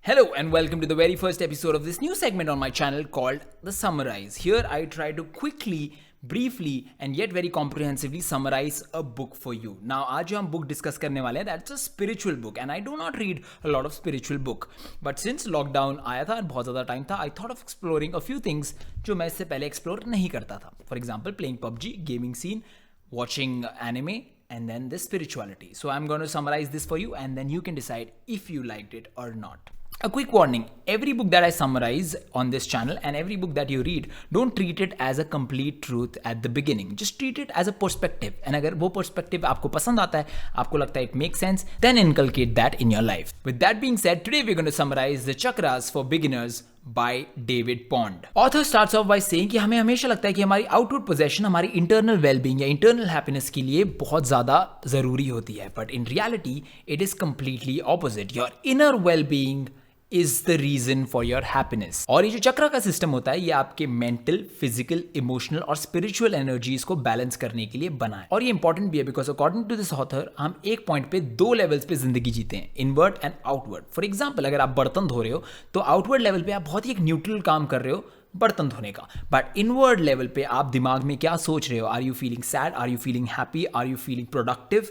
Hello and welcome to the very first episode of this new segment on my channel called The Summarize. Here I try to quickly, briefly and yet very comprehensively summarize a book for you. Now आज जो हम book discuss करने वाले हैं that's a spiritual book and I do not read a lot of spiritual book. But since lockdown आया था और बहुत ज़्यादा टाइम था I thought of exploring a few things जो मैं इससे पहले explore नहीं करता था. For example playing PUBG, gaming scene, watching anime and then this spirituality. So I'm going to summarize this for you and then you can decide if you liked it or not. A quick warning, every book that I summarize on this channel and every book that you read, don't treat it as a complete truth at the beginning. Just treat it as a perspective. And अगर वो perspective आपको पसंद आता है, आपको लगता है it makes sense, then inculcate that in your life. With that being said, today we're going to summarize The Chakras for Beginners by David Pond. Author starts off by saying कि हमें हमेशा लगता है कि हमारी आउटवर्ड पोजेशन हमारी internal wellbeing या internal happiness के लिए बहुत ज़्यादा ज़रूरी होती है but in reality it is completely opposite. Your inner wellbeing is the reason for your happiness. और ये जो चक्र का सिस्टम होता है ये आपके मेंटल, फिजिकल, इमोशनल और स्पिरिचुअल एनर्जीज को बैलेंस करने के लिए बना है. और ये इंपॉर्टेंट भी है because according to this author हम एक पॉइंट पे दो लेवल्स पे जिंदगी जीते हैं, inward and outward. For example अगर आप बर्तन धो रहे हो तो आउटवर्ड लेवल पे आप बहुत ही एक न्यूट्रल काम कर रहे हो बर्तन धोने का, बट इनवर्ड लेवल पे आप दिमाग में क्या सोच रहे हो, are you feeling sad, are you feeling happy, are you feeling productive,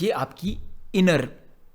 ये आपकी इनर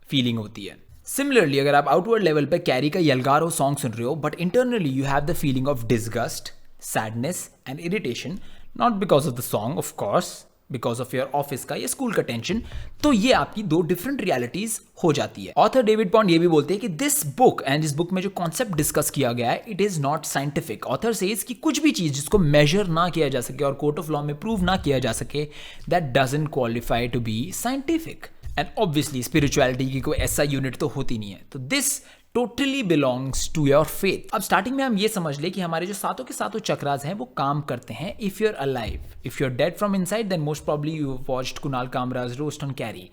फीलिंग होती है. सिमिलरली अगर आप आउटवर्ड लेवल पे कैरी का यलगारो सॉन्ग सुन रहे हो but internally you have the feeling of disgust, sadness and irritation, not because of the song of course, because of your office का या स्कूल का टेंशन, तो ये आपकी दो डिफरेंट रियलिटीज हो जाती है. ऑथर डेविड पॉन्ड ये भी बोलते हैं कि दिस बुक एंड इस बुक में जो कॉन्सेप्ट डिस्कस किया गया है it is not scientific. Author says कि कुछ भी चीज जिसको मेजर ना किया जा सके और कोर्ट ऑफ लॉ में प्रूव ना किया जा सके that doesn't qualify to be scientific. And obviously spirituality की कोई ऐसा यूनिट तो होती नहीं है. तो this totally belongs to your faith. अब स्टार्टिंग में हम ये समझ ले कि हमारे जो सातों के सातों चक्रास हैं वो काम करते हैं if you are alive. If you are dead from inside then most probably you watched Kunal Kamraj roast on Carry.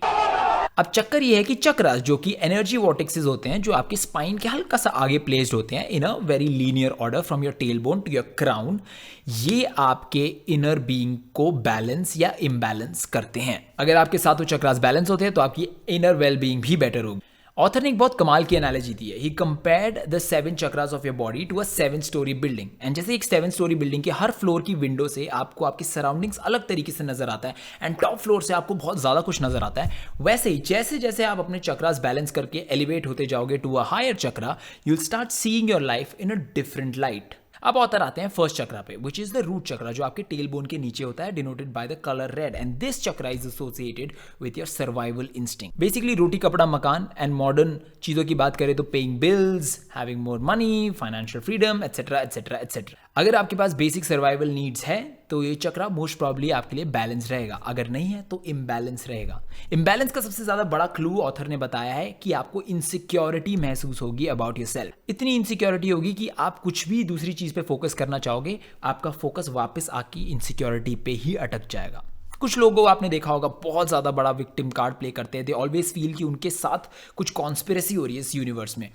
अब चक्कर ये है कि चक्रास जो कि एनर्जी वॉर्टिक्सेस होते हैं जो आपके स्पाइन के हल्का सा आगे प्लेस्ड होते हैं in a very linear order from your tail bone to your crown, ये आपके इनर बीइंग को बैलेंस या इम्बैलेंस करते हैं. अगर आपके सातों चक्रास बैलेंस होते हैं तो आपकी इनर वेल बीइंग भी बेटर होगी. ऑथर ने एक बहुत कमाल की एनालॉजी दी है. He compared the 7 chakras of your body to a 7 story building. And जैसे एक 7 स्टोरी बिल्डिंग के हर फ्लोर की विंडो से आपको आपकी सराउंडिंग्स अलग तरीके से नजर आता है एंड टॉप फ्लोर से आपको बहुत ज्यादा कुछ नजर आता है, वैसे ही जैसे जैसे आप अपने चक्रास बैलेंस करके एलिवेट होते जाओगे to a higher chakra you will start seeing your life in a different light. अब ऑथर आते हैं फर्स्ट चक्रा पे which is the root chakra जो आपके टेल बोन के नीचे होता है, denoted by the colour red. And this chakra is associated with your survival instinct. Basically रोटी कपड़ा मकान एंड मॉडर्न चीजों की बात करें तो paying bills, having more money, financial freedom etcetera etcetera etcetera. अगर आपके पास बेसिक सर्वाइवल नीड्स है तो ये चक्रा मोस्ट प्रॉब्ली आपके लिए बैलेंस रहेगा, अगर नहीं है तो इम्बैलेंस रहेगा. इम्बैलेंस का सबसे ज्यादा बड़ा क्लू ऑथर ने बताया है कि आपको इनसिक्योरिटी महसूस होगी अबाउट योरसेल्फ. इतनी इनसिक्योरिटी होगी कि आप कुछ भी दूसरी चीज पे फोकस करना चाहोगे, आपका फोकस वापस आपकी इनसिक्योरिटी पे ही अटक जाएगा. कुछ लोगों को आपने देखा होगा बहुत ज्यादा बड़ा विक्टिम कार्ड प्ले करते हैं. दे ऑलवेज फील कि उनके साथ कुछ कॉन्स्पिरेसी हो रही है इस यूनिवर्स में.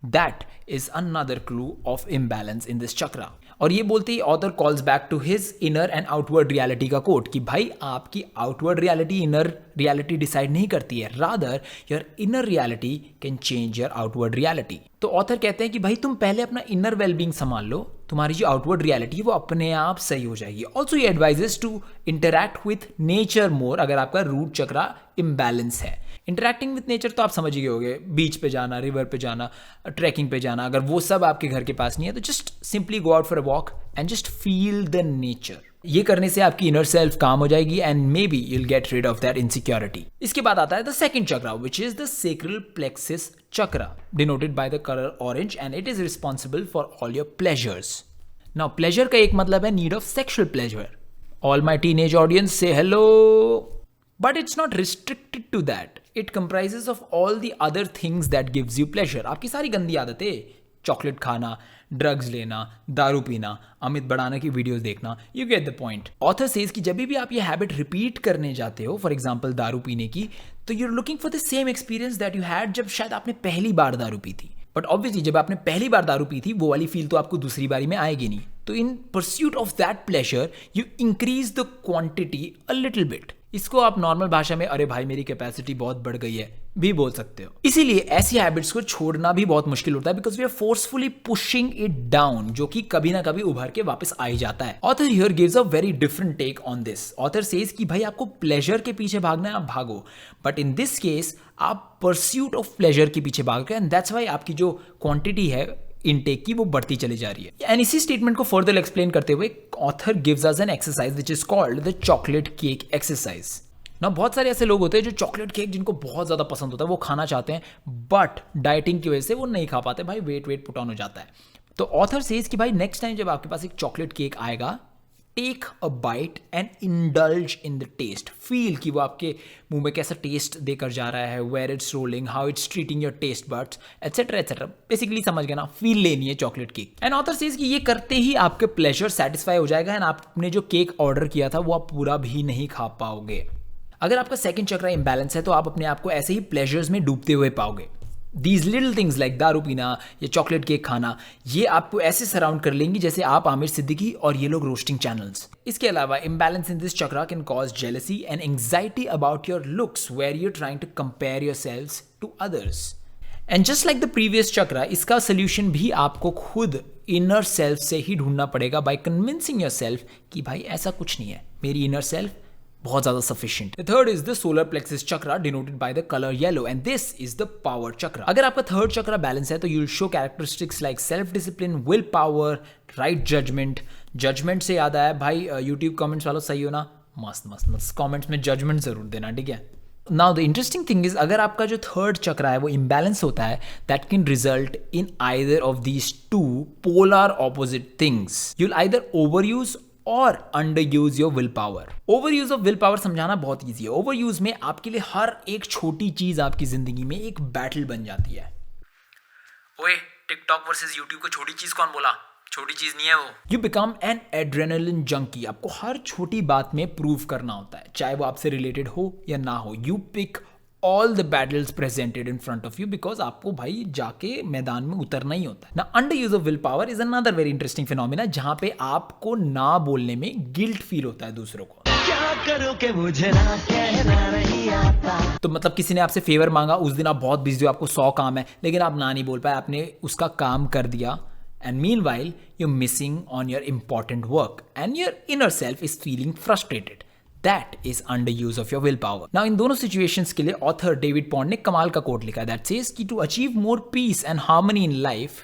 That is another clue of imbalance in this chakra. और ये बोलते ही author calls back to his inner and outward reality का कोट कि भाई आपकी outward reality inner reality decide नहीं करती है, rather your inner reality can change your outward reality. तो ऑथर कहते हैं कि भाई तुम पहले अपना इनर वेलबींग संभाल लो, तुम्हारी जो आउटवर्ड रियलिटी है वो अपने आप सही हो जाएगी. ऑल्सो ये advises to interact with nature more अगर आपका रूट चक्रा इम्बैलेंस है. इंटरैक्टिंग विथ नेचर तो आप समझ ही गए होंगे, बीच पे जाना, रिवर पे जाना, ट्रैकिंग पे जाना. अगर वो सब आपके घर के पास नहीं है तो just simply go out for a walk and just feel the nature. ये करने से आपकी इनर सेल्फ काम हो जाएगी and maybe you'll get rid off that insecurity. इसके बाद आता है the second chakra which is the sacral plexus chakra, denoted by the colour orange and it is responsible for all your pleasures. Now pleasure का एक मतलब है need of sexual pleasure. All my teenage audience से hello. But it's not restricted to that. It comprises of all the other things that gives you pleasure. आपकी सारी गंदी आदतें, chocolate खाना, ड्रग्स लेना, दारू पीना, अमित बढ़ाना की वीडियोस देखना, you get the point. Author says कि जब भी आप ये हैबिट रिपीट करने जाते हो, फॉर एग्जांपल दारू पीने की, तो you are looking for the same experience that you had जब शायद आपने पहली बार दारू पी थी. बट ऑब्वियसली जब आपने पहली बार दारू पी थी वो वाली फील तो आपको दूसरी बारी में आएगी नहीं. तो in pursuit of that pleasure you increase the quantity a little bit. इसको आप नॉर्मल भाषा में अरे भाई मेरी कैपेसिटी बहुत बढ़ गई है भी बोल सकते हो। इसीलिए ऐसी हैबिट्स को छोड़ना भी बहुत मुश्किल होता है because we are forcefully pushing it down, जो कि कभी ना कभी उभर के वापस आ ही जाता है। Author here gives a very different take on this. Author says कि भाई आपको प्लेजर के पीछे भागना है, आप भागो, बट इन दिस केस आप परस्यूट ऑफ प्लेजर के पीछे भाग रहे हैं, एंड दैट्स व्हाई आपकी जो क्वांटिटी है इनटेक की वो बढ़ती चली जा रही है। एंड इसी स्टेटमेंट को फर्दर एक्सप्लेन करते हुए author gives us an exercise which is called the chocolate cake exercise. ना बहुत सारे ऐसे लोग होते हैं जो चॉकलेट केक जिनको बहुत ज़्यादा पसंद होता है, वो खाना चाहते हैं, बट डाइटिंग की वजह से वो नहीं खा पाते, भाई वेट पुट ऑन हो जाता है। तो ऑथर सेज कि भाई नेक्स्ट टाइम जब आपके पास एक चॉकलेट केक आएगा, take a bite and indulge in the taste. Feel कि वो आपके मुंह में कैसा टेस्ट देकर जा रहा है, where it's rolling, how it's treating your taste buds, etcetera etcetera. Basically समझ गए ना, फील लेनी है chocolate cake. And author says कि ये करते ही आपके प्लेजर सेटिस्फाई हो जाएगा एंड आपने जो केक ऑर्डर किया था वो आप पूरा भी नहीं खा पाओगे। अगर आपका सेकंड चक्रा इम्बैलेंस है तो आप अपने आप को ऐसे ही प्लेजर्स में डूबते हुए पाओगे। दीज लिटिल थिंग्स लाइक दारू पीना या चॉकलेट केक खाना, ये आपको ऐसे सराउंड कर लेंगी जैसे आप आमिर सिद्दीकी और ये लोग रोस्टिंग चैनल्स। इसके अलावा imbalance in this chakra can cause jealousy and anxiety about your looks where you trying to compare yourselves to others. And just like the previous chakra, इसका सोल्यूशन भी आपको खुद इनर सेल्फ से ही ढूंढना पड़ेगा बाय कन्विंसिंग योरसेल्फ कि भाई ऐसा कुछ नहीं है, मेरी इनर सेल्फ बहुत ज्यादा sufficient. The third is the solar plexus chakra denoted by the colour yellow, and this is the power chakra. अगर आपका थर्ड चक्रा बैलेंस है तो you will show characteristics like self discipline, will power, right judgement. Judgement से याद आया भाई, YouTube comments वालों सही हो ना, मस्त कमेंट्स में जजमेंट जरूर देना, ठीक है। Now the interesting thing is, अगर आपका जो थर्ड चक्रा है वो इम्बैलेंस होता है, that can result in either of these two polar opposite things. You will either over use or under use your will power. Over use of will power समझाना बहुत easy है। ओवर यूज में आपके लिए हर एक छोटी चीज आपकी जिंदगी में एक बैटल बन जाती है। ओए, टिकटॉक वर्सेस यूट्यूब को छोटी चीज कौन बोला? छोटी चीज नहीं है वो। You become an adrenaline junkie. आपको हर छोटी बात में प्रूव करना होता है, चाहे वो आपसे रिलेटेड हो या ना हो। You pick all the battles presented in front of you because आपको भाई जाके मैदान में उतरना ही होता है ना। Under use of will power is another very interesting phenomena, जहां पे आपको ना बोलने में गिल्ट फील होता है दूसरों को। क्या करूं कि मुझे ना कहना नहीं आता। तो मतलब किसी ने आपसे फेवर मांगा, उस दिन आप बहुत बिजी हो, आपको 100 काम है, लेकिन आप ना नहीं बोल पाए, आपने उसका काम कर दिया, and meanwhile you're missing on your important work and your inner self is feeling frustrated. That is underuse of your willpower. Now in दोनों situations के लिए author David Pond ने कमाल का कोट लिखा है that says कि to achieve more peace and harmony in life,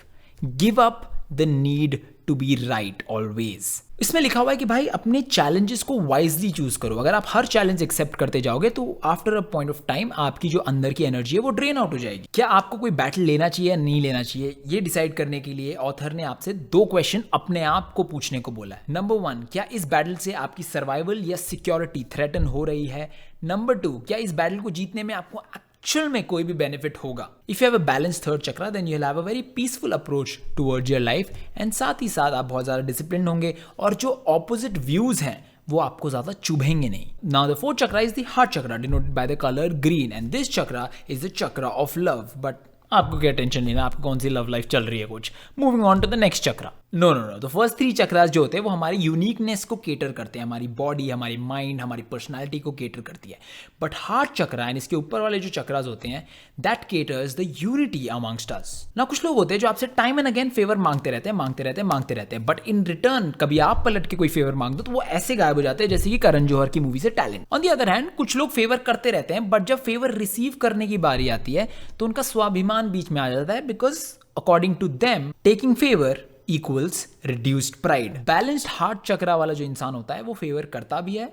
give up the need to be right always. इसमें लिखा हुआ है कि भाई अपने चैलेंजेस को वाइजली चूज करो। अगर आप हर चैलेंज एक्सेप्ट करते जाओगे तो after a point of time आपकी जो अंदर की एनर्जी है वो ड्रेन आउट हो जाएगी। क्या आपको कोई बैटल लेना चाहिए या नहीं लेना चाहिए, ये डिसाइड करने के लिए ऑथर ने आपसे 2 क्वेश्चन अपने आप को पूछने को बोला है। नंबर 1, क्या इस बैटल से आपकी सर्वाइवल या सिक्योरिटी थ्रेटन हो रही है। नंबर 2, क्या इस बैटल को जीतने में आपको एक्चुअल में कोई भी बेनिफिट होगा। If you have a balance third chakra then you will have a very peaceful approach towards your life, and साथ ही साथ आप बहुत ज्यादा डिसिप्लिन होंगे और जो ऑपोजिट व्यूज हैं वो आपको ज्यादा चुभेंगे नहीं। Now the fourth chakra is the heart chakra denoted by the colour green, and this chakra is the chakra of love. But आपको क्या टेंशन लेना, आपको कौन सी लव लाइफ चल रही है कुछ। Moving on to the next chakra. No the first 3 chakras जो होते हैं वो हमारी यूनिकनेस को केटर करते हैं, हमारी बॉडी, हमारी माइंड, हमारी पर्सनालिटी को केटर करती है। बट हार्ट चक्रा एंड इसके ऊपर वाले जो चक्रास होते हैं that caters the unity amongst us. ना कुछ लोग होते हैं जो आपसे टाइम एंड अगेन फेवर मांगते रहते हैं, बट इन रिटर्न कभी आप पलट के कोई फेवर मांग दो तो वो ऐसे गायब हो जाते हैं जैसे कि करण जौहर की मूवी से talent. On the other hand कुछ लोग फेवर करते रहते हैं, बट जब फेवर रिसीव करने की बारी आती है तो उनका स्वाभिमान बीच में आ जाता है, because according to them taking favour equals reduced pride. Balanced heart chakra वाला जो इंसान होता है वो फेवर करता भी है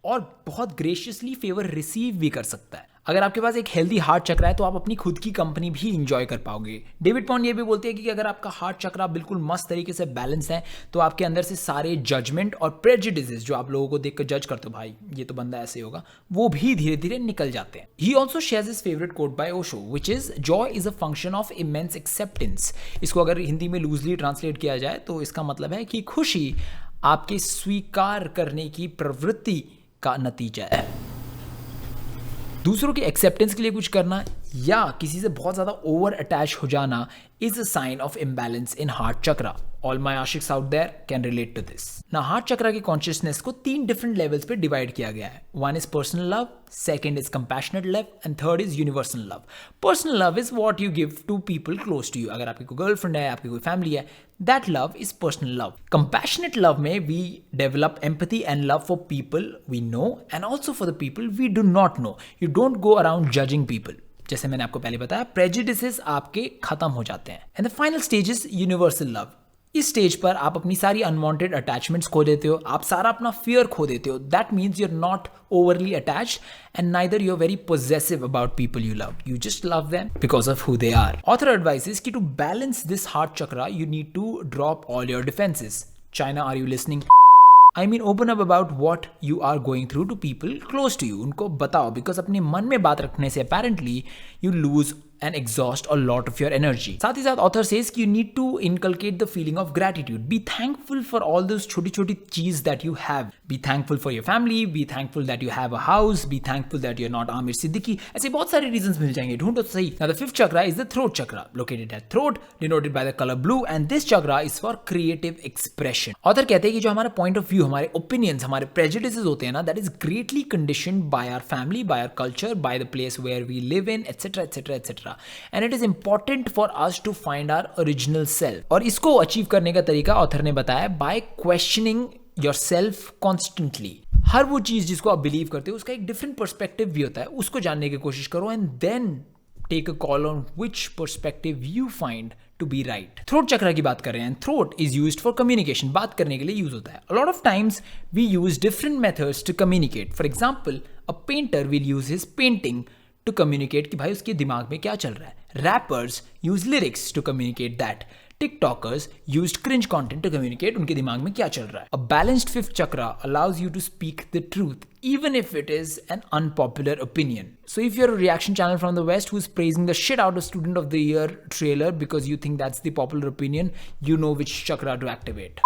और बहुत ग्रेशियसली फेवर रिसीव भी कर सकता है। अगर आपके पास एक हेल्दी हार्ट चक्रा है तो आप अपनी खुद की कंपनी भी इंजॉय कर पाओगे। डेविड पॉन्ड ये भी बोलते हैं कि अगर आपका हार्ट चक्रा बिल्कुल मस्त तरीके से बैलेंस है तो आपके अंदर से सारे जजमेंट और प्रेजुडिसेस जो आप लोगों को देखकर जज करते हो, भाई ये तो बंदा ऐसे होगा, वो भी धीरे धीरे निकल जाते हैं। He also shares his favourite quote by Osho which is joy is a function of immense acceptance. इसको अगर हिंदी में लूजली ट्रांसलेट किया जाए तो इसका मतलब है कि खुशी आपके स्वीकार करने की प्रवृत्ति का नतीजा है। दूसरों के एक्सेप्टेंस के लिए कुछ करना या किसी से बहुत ज़्यादा ओवर अटैच हो जाना is a sign of imbalance in heart chakra. All my आशिक्स out there can relate to this. ना हार्ट चक्रा की कॉन्शियसनेस को 3 डिफरेंट लेवल्स पे डिवाइड किया गया है. One is personal love, second is compassionate love and third is universal love. Personal love is what you give to people close to you. अगर आपकी कोई गर्लफ्रेंड है, आपकी कोई फैमिली है, that love is personal love. Compassionate love में we develop empathy and love for people we know and also for the people we do not know. You don't go around judging people. जैसे मैंने आपको पहले बताया, prejudices आपके खत्म हो जाते हैं. And the final stage is universal love. इस स्टेज पर आप अपनी सारी अनवांटेड अटैचमेंट्स खो देते हो, आप सारा अपना फियर खो देते हो. That means you are not overly attached and neither you're very possessive about people you love. You just love them because of who they are. Author advises कि to balance this heart chakra you need to drop all your defenses. China, are you listening? I mean open up about what you are going through to people close to you. उनको बताओ, because अपने मन में बात रखने से apparently you lose and exhaust a lot of your energy. साथ ही साथ author says कि you need to inculcate the feeling of gratitude. Be thankful for all those छोटी-छोटी चीज that you have. Be thankful for your family. Be thankful that you have a house. Be thankful that you're not Amir Siddiqui. ऐसे बहुत सारे reasons मिल जाएंगे. ढूंढो तो सही. Now the fifth chakra is the throat chakra, located at throat, denoted by the color blue, and this chakra is for creative expression. Author कहते हैं कि जो हमारा point of view, हमारे opinions, हमारे prejudices होते हैं ना, that is greatly conditioned by our family, by our culture, by the place where we live in, etc., etc., etc. And it is important for us to find our original self. और इसको achieve करने का तरीका author ने बताया by questioning yourself constantly. हर वो चीज जिसको आप बिलीव करते हो उसका एक डिफरेंट पर्सपेक्टिव भी होता है, उसको जानने की कोशिश करो and then take a call on which perspective you find to be right. Throat chakra की बात कर रहे हैं. Throat is used for communication. बात करने के लिए यूज होता है. A lot of times we use different methods to communicate. For example, a painter will use his painting to communicate कि भाई उसके दिमाग में क्या चल रहा है. Rappers use lyrics to communicate that. TikTokers used cringe content to communicate उनके दिमाग में क्या चल रहा है. A balanced fifth chakra allows you to speak the truth, even if it is an unpopular opinion. So if you're a reaction channel from the West who's praising the shit out of Student of the Year trailer because you think that's the popular opinion, you know which chakra to activate.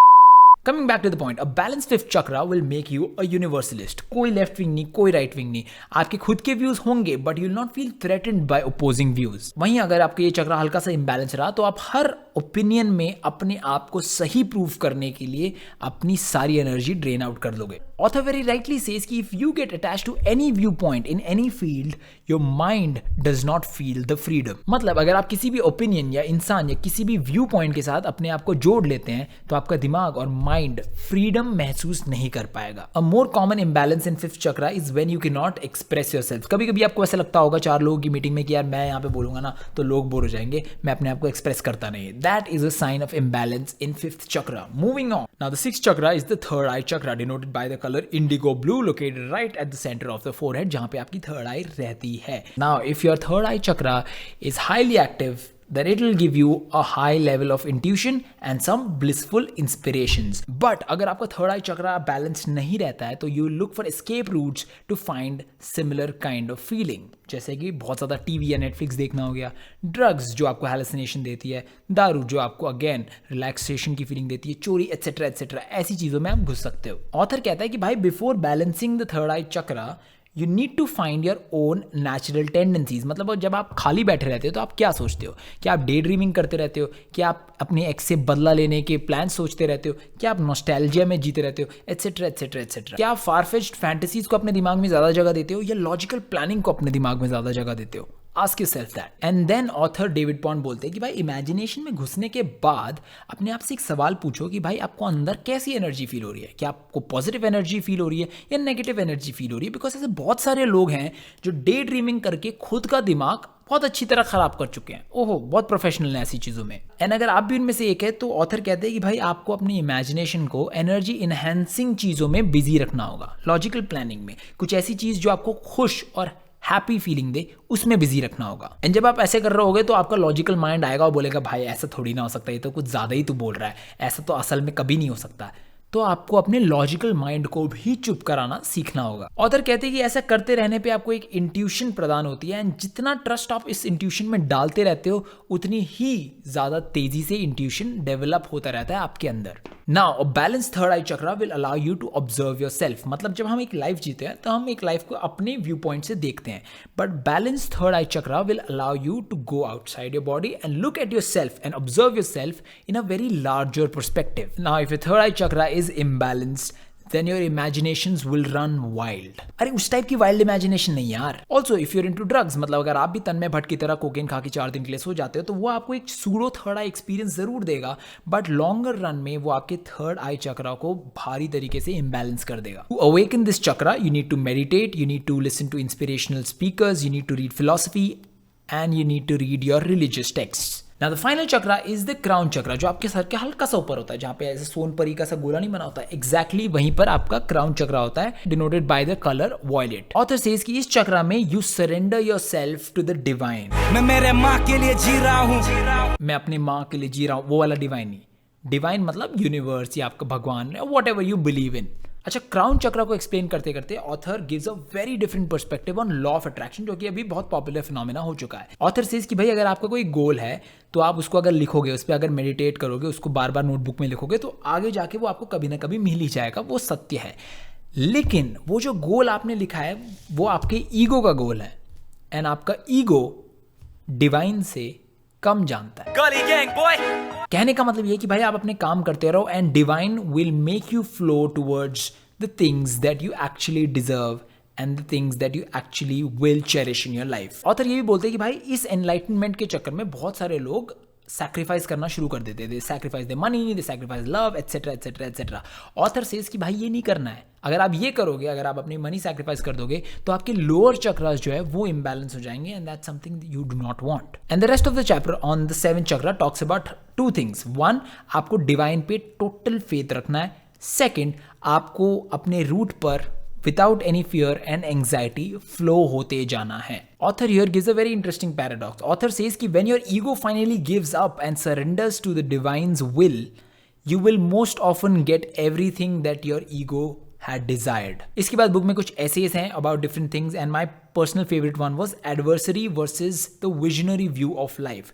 Coming back to the point, a balanced fifth chakra will make you a universalist. कोई left wing नहीं, कोई right wing नहीं. आपके खुद के views होंगे but you will not feel threatened by opposing views. वहीं अगर आपका ये चक्रा हल्का सा इम्बैलेंस रहा तो आप हर ओपिनियन में अपने आप को सही प्रूव करने के लिए अपनी सारी एनर्जी ड्रेन आउट कर दोगे. Author very rightly says कि if you get attached to any viewpoint in any field, your mind does not feel the freedom. मतलब अगर आप किसी भी ओपिनियन या इंसान या किसी भी व्यू पॉइंट के साथ अपने आप को जोड़ लेते हैं तो आपका दिमाग और माइंड फ्रीडम महसूस नहीं कर पाएगा. A more common imbalance in fifth chakra is when you cannot express yourself. कभी कभी आपको ऐसा लगता होगा 4 लोगों की मीटिंग में कि यार मैं यहाँ पे बोलूंगा ना तो लोग बोर हो जाएंगे, मैं अपने आप को एक्सप्रेस करता नहीं. That is a sign of imbalance in fifth chakra. Moving on. Now the sixth chakra is the third eye chakra, denoted by the color indigo blue, located right at the center of the forehead, जहाँ पे आपकी third eye रहती है. Now if your third eye chakra is highly active, then it will give you a high level of intuition and some blissful inspirations. But अगर आपका third eye chakra balanced नहीं रहता है तो you look for escape routes to find similar kind of feeling. जैसे कि बहुत ज़्यादा टीवी या नेटफ्लिक्स देखना हो गया, ड्रग्स जो आपको हैलुसिनेशन देती है, दारू जो आपको अगेन रिलैक्सेशन की फीलिंग देती है, चोरी एटसेट्रा एटसेट्रा, ऐसी चीज़ों में आप घुस सकते हो. ऑथर कहता है कि भाई before balancing the third eye chakra you need to find your own natural tendencies. मतलब जब आप खाली बैठे रहते हो तो आप क्या सोचते हो? क्या आप डे ड्रीमिंग करते रहते हो? क्या आप अपने एक्स से बदला लेने के प्लान सोचते रहते हो? क्या आप नॉस्टैल्जिया में जीते रहते हो एटसेट्रा एटसेट्रा एटसेट्रा? क्या आप फारफेच्ड फैंटेसीज को अपने दिमाग में ज़्यादा जगह देते हो या लॉजिकल प्लानिंग को अपने दिमाग में ज़्यादा जगह देते हो? Ask yourself that. And then author David Pond बोलते हैं कि भाई इमेजिनेशन में घुसने के बाद अपने आप से एक सवाल पूछो कि भाई आपको अंदर कैसी एनर्जी फील हो रही है. क्या आपको पॉजिटिव एनर्जी फील हो रही है या नेगेटिव एनर्जी फील हो रही है? बिकॉज ऐसे बहुत सारे लोग हैं जो डे ड्रीमिंग करके खुद का दिमाग बहुत अच्छी तरह खराब कर चुके हैं. ओहो, बहुत प्रोफेशनल है ऐसी चीज़ों में. एंड अगर आप भी उनमें से एक है तो ऑथर कहते हैं कि भाई आपको अपनी इमेजिनेशन को एनर्जी इनहेंसिंग चीज़ों में बिजी रखना होगा. लॉजिकल प्लानिंग में कुछ ऐसी चीज़ जो आपको खुश और हैप्पी फीलिंग दे उसमें बिजी रखना होगा. एंड जब आप ऐसे कर रहे होगे तो आपका लॉजिकल माइंड आएगा और बोलेगा भाई ऐसा थोड़ी ना हो सकता, ये तो कुछ ज़्यादा ही तू बोल रहा है, ऐसा तो असल में कभी नहीं हो सकता. तो आपको अपने लॉजिकल माइंड को भी चुप कराना सीखना होगा. ऑथर कहते हैं कि ऐसा करते रहने पे आपको एक इंट्यूशन प्रदान होती है एंड जितना ट्रस्ट आप इस इंट्यूशन में डालते रहते हो उतनी ही ज़्यादा तेज़ी से इंट्यूशन डेवलप होता रहता है आपके अंदर. Now, a balanced third eye chakra will allow you to observe yourself. मतलब जब हम एक लाइफ जीते हैं तो हम एक लाइफ को अपने व्यू पॉइंट से देखते हैं. But balanced third eye chakra will allow you to go outside your body and look at yourself and observe yourself in a very larger perspective. Now, if your third eye chakra is imbalanced, then your imaginations will run wild. अरे उस type की wild imagination नहीं यार. Also, if you're into drugs, मतलब अगर आप भी तन्मय भट्ट की तरह कोकेन खा के 4 दिन के लिए सो जाते हो तो वो आपको एक सूडो थर्ड आई एक्सपीरियंस जरूर देगा, बट लॉन्गर रन में वो आपके थर्ड आई चक्रा को भारी तरीके से इम्बैलेंस कर देगा. To awaken this chakra, you need to meditate, you need to listen to inspirational speakers, you need to read philosophy, and you need to read your religious texts. Now the final chakra is the crown chakra, जो आपके sir के हल्का सा ऊपर होता है, जहाँ पे ऐसे सोनपरी का सा गोला नहीं बना होता है. Exactly वहीं पर आपका crown chakra होता है, denoted by the color violet. Author says कि इस चक्रा में you surrender yourself to the divine. मैं मेरे माँ के लिए जी रहा हूँ. मैं अपनी माँ के लिए जी रहा हूँ, वो वाला डिवाइन नहीं. डिवाइन मतलब यूनिवर्स या आपका भगवान, whatever you believe in. अच्छा, क्राउन चक्रा को एक्सप्लेन करते करते author gives a very different perspective on law of attraction, जो कि अभी बहुत पॉपुलर फिनोमेना हो चुका है. ऑथर सेज कि भाई अगर आपका कोई गोल है तो आप उसको अगर लिखोगे, उस पर अगर मेडिटेट करोगे, उसको बार बार नोटबुक में लिखोगे तो आगे जाके वो आपको कभी ना कभी मिल ही जाएगा. वो सत्य है. लेकिन वो जो गोल आपने लिखा है वो आपके ईगो का गोल है, एंड आपका ईगो डिवाइन से कम जानता है. गली गैंग बॉय. कहने का मतलब ये कि भाई आप अपने काम करते रहो and divine will make you flow towards the things that you actually deserve and the things that you actually will cherish in your life. Author ये भी बोलते हैं कि भाई इस एनलाइटनमेंट के चक्कर में बहुत सारे लोग सैक्रिफाइस करना शुरू कर देते. They sacrifice the money, they sacrifice love, etcetera etcetera etcetera. Author says कि भाई ये नहीं करना है. अगर आप ये करोगे, अगर आप अपनी मनी सैक्रिफाइस कर दोगे तो आपके लोअर चक्रास जो है वो इम्बैलेंस हो जाएंगे, and that's something you do not want. And the rest of the chapter on the 7th chakra talks about 2 things. 1, आपको डिवाइन पे टोटल फेथ रखना है. 2nd, आपको अपने रूट पर without any fear and anxiety flow होते जाना है. Author here gives a very interesting paradox. Author says कि when your ego finally gives up and surrenders to the divine's will, you will most often get everything that your ego had desired. इसके बाद book में कुछ essays हैं about different things, and my personal favorite one was adversary versus the visionary view of life.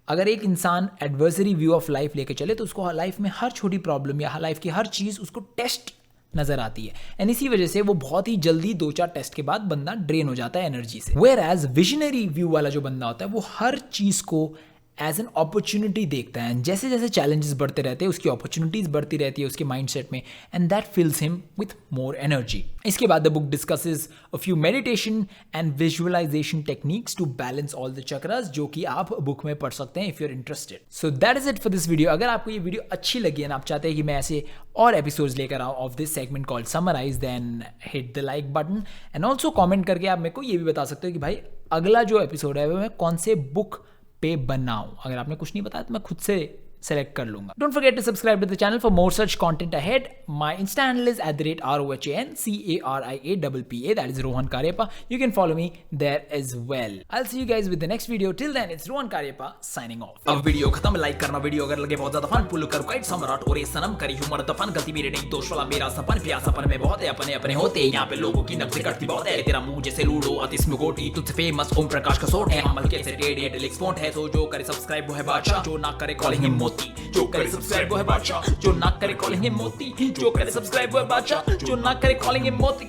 अगर एक इंसान adversary view of life लेके चले तो उसको लाइफ में हर छोटी प्रॉब्लम या लाइफ की हर चीज़ उसको टेस्ट नजर आती है, एंड इसी वजह से वो बहुत ही जल्दी 2-4 टेस्ट के बाद बंदा ड्रेन हो जाता है एनर्जी से. वेयर एज विजनरी व्यू वाला जो बंदा होता है वो हर चीज़ को एज एन अपॉर्चुनिटी देखता है, जैसे जैसे चैलेंजेस बढ़ते रहते हैं उसकी अपॉर्चुनिटीज बढ़ती रहती है उसके माइंडसेट में, and that fills him with more energy. इसके बाद the book discusses a few meditation and visualisation techniques to balance all the chakras, जो कि आप बुक में पढ़ सकते हैं if you are interested. So that is it for this video. अगर आपको ये वीडियो अच्छी लगी एंड आप चाहते हैं कि मैं ऐसे और एपिसोड्स लेकर आऊँ of this segment called summarize, then hit the like button, and also comment करके आप मेरे को ये भी बता सकते हो कि भाई अगला जो एपिसोड है वो मैं कौन से बुक पे बनाऊं. अगर आपने कुछ नहीं बताया तो मैं खुद से सेलेक्ट कर लूंगा. Don't forget to subscribe to the channel for more such content ahead. My Insta handle is @ROHANCARIAPPA. That is Rohan Karyappa. You can follow me there as well. I'll see you guys with the next video. Till then, it's Rohan Karyappa signing off. अब video खत्म. Like करना video अगर लगे बहुत ज्यादा fun. पुल करो kite सम्राट और ये सनम करी ह्यूमर दफन. गलती मेरे नहीं दोष वाला मेरा सपन. प्यास सपन में बहुत है अपने अपने होते. यहाँ पे लोगों की नब्ज़ें कटती बहुत है. तेरा मुंह जैसे लूडो अतिश में गोटी. तुझसे फेमस ओम प्रकाश का सोट है. अमल के से टेढ़े टेलिक्स फोन है. तो जो करे सब्सक्राइब वो है बादशाह. जो ना करे कॉलिंग हिम मोती. जो करे सब्सक्राइब वो है बादशाह. जो ना करे कॉलिंग हिम मोती. जो करे सब्सक्राइब वो है बादशाह. जो ना करे कॉलिंग हिम मोती.